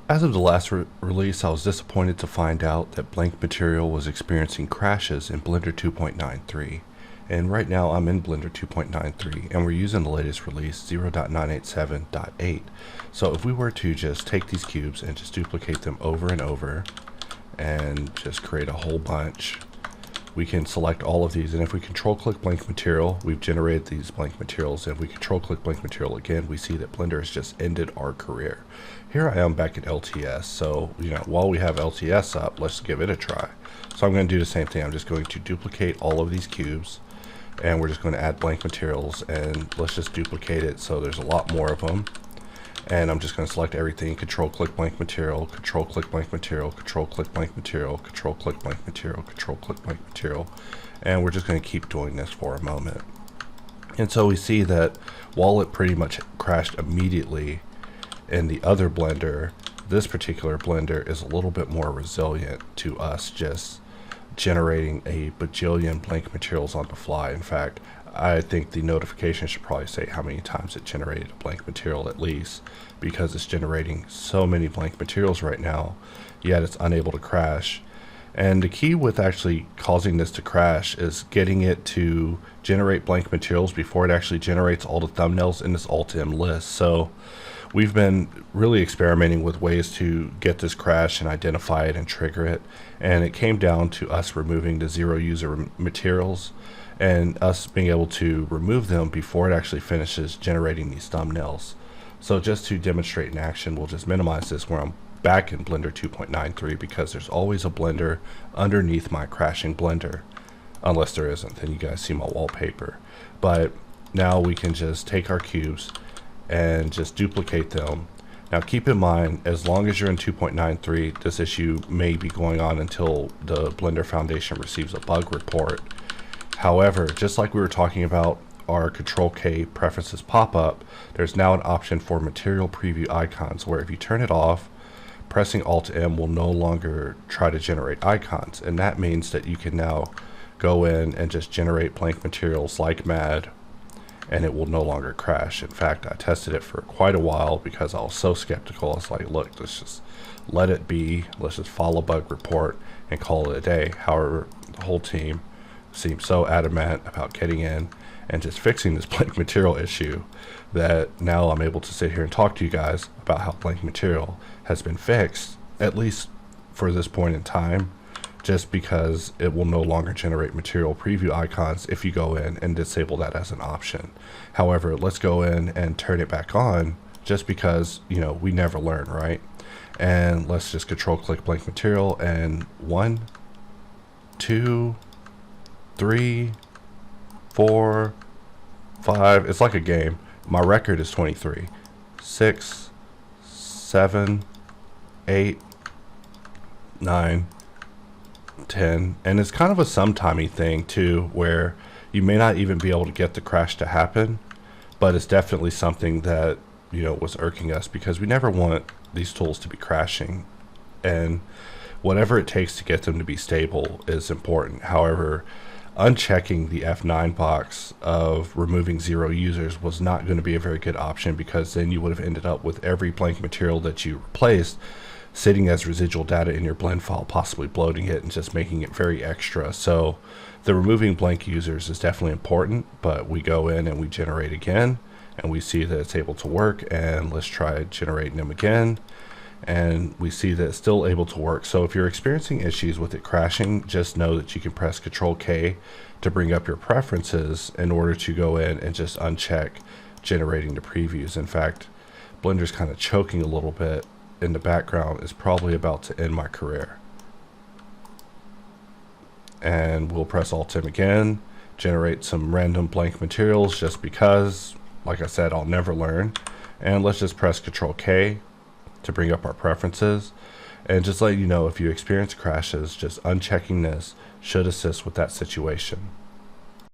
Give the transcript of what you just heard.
As of the last release, I was disappointed to find out that blank material was experiencing crashes in Blender 2.93. And right now I'm in Blender 2.93 and we're using the latest release 0.987.8. So if we were to just take these cubes and just duplicate them over and over and just create a whole bunch, we can select all of these, and if we control click blank material, we've generated these blank materials. And if we control click blank material again, we see that Blender has just ended our career. Here I am back in LTS, so while we have LTS up, let's give it a try. So I'm going to do the same thing. I'm just going to duplicate all of these cubes, and we're just going to add blank materials, and let's just duplicate it so there's a lot more of them. And I'm just going to select everything, control click blank material, control click blank material, control click blank material, control click blank material, control click blank material, and we're just going to keep doing this for a moment. And so we see that while it pretty much crashed immediately in the other blender, this particular blender is a little bit more resilient to us just generating a bajillion blank materials on the fly. In fact, I think the notification should probably say how many times it generated a blank material at least, because it's generating so many blank materials right now, yet it's unable to crash. And the key with actually causing this to crash is getting it to generate blank materials before it actually generates all the thumbnails in this Alt-M list. So we've been really experimenting with ways to get this crash and identify it and trigger it. And it came down to us removing the zero user materials and us being able to remove them before it actually finishes generating these thumbnails. So just to demonstrate in action, we'll just minimize this where I'm back in Blender 2.93, because there's always a blender underneath my crashing blender. Unless there isn't, then you guys see my wallpaper. But now we can just take our cubes and just duplicate them. Now keep in mind, as long as you're in 2.93, this issue may be going on until the Blender Foundation receives a bug report. However, just like we were talking about our Control K preferences pop-up, there's now an option for material preview icons, where if you turn it off, pressing Alt-M will no longer try to generate icons. And that means that you can now go in and just generate blank materials like mad, and it will no longer crash. In fact, I tested it for quite a while because I was so skeptical. I was like, look, let's just let it be. Let's just follow bug report and call it a day. However, the whole team seemed so adamant about getting in and just fixing this blank material issue that now I'm able to sit here and talk to you guys about how blank material has been fixed, at least for this point in time, just because it will no longer generate material preview icons if you go in and disable that as an option. However, let's go in and turn it back on, just because we never learn, right? And let's just control click blank material, and 1, 2, 3, 4, 5. It's like a game. My record is 23. 6, 7, 8, 9, 10. And it's kind of a sometimey thing too, where you may not even be able to get the crash to happen, but it's definitely something that was irking us, because we never want these tools to be crashing, and whatever it takes to get them to be stable is important. However, unchecking the F9 box of removing zero users was not going to be a very good option, because then you would have ended up with every blank material that you replaced sitting as residual data in your blend file, possibly bloating it and just making it very extra. So the removing blank users is definitely important, but we go in and we generate again and we see that it's able to work, and let's try generating them again, and we see that it's still able to work. So if you're experiencing issues with it crashing, just know that you can press Control K to bring up your preferences in order to go in and just uncheck generating the previews. In fact, Blender's kind of choking a little bit in the background. Is probably about to end my career. And we'll press Alt-M again, generate some random blank materials, just because, like I said, I'll never learn. And let's just press Control K to bring up our preferences, and just let you know, if you experience crashes, just unchecking this should assist with that situation.